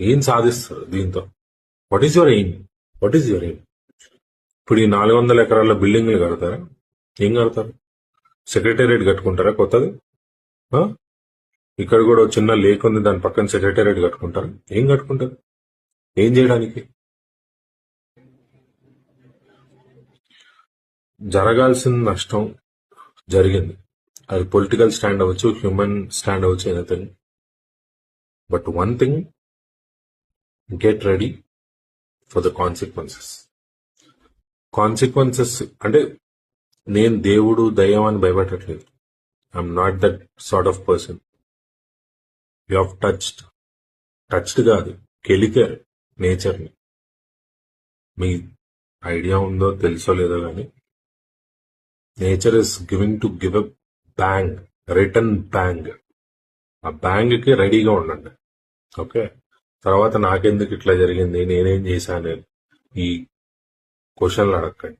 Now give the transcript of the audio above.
ఏం సాధిస్తారు దీంతో? What is your aim? What is your aim? ఇప్పుడు ఈ 400 ఎకరాల బిల్డింగ్లు కడతారా? ఏం కడతారు? సెక్రటేరియట్ కట్టుకుంటారా కొత్తది? ఇక్కడ కూడా చిన్న లేక్ ఉంది, దాని పక్కన సెక్రటేరియట్ కట్టుకుంటారా? ఏం కట్టుకుంటారు? ఏం చేయడానికి? జరగాల్సిన నష్టం జరిగింది. అది పొలిటికల్ స్టాండ్ అవ్వచ్చు, హ్యూమన్ స్టాండ్ అవ్వచ్చు, anything. But one thing, get ready for the consequences. Consequences అంటే నేను దేవుడు దయ్యం అని భయపడట్లేదు. I'm not that sort of person. You have touched కాదు, కెలికారు నేచర్ని. మీ ఐడియా ఉందో తెలుసో లేదో కానీ nature is giving to give a bang, return bang. ఆ బ్యాంగ్ కి రెడీగా ఉండండి. ఓకే, తర్వాత నాకెందుకు ఇట్లా జరిగింది, నేనేం చేశాను, ఈ క్వశ్చన్లు అడగండి.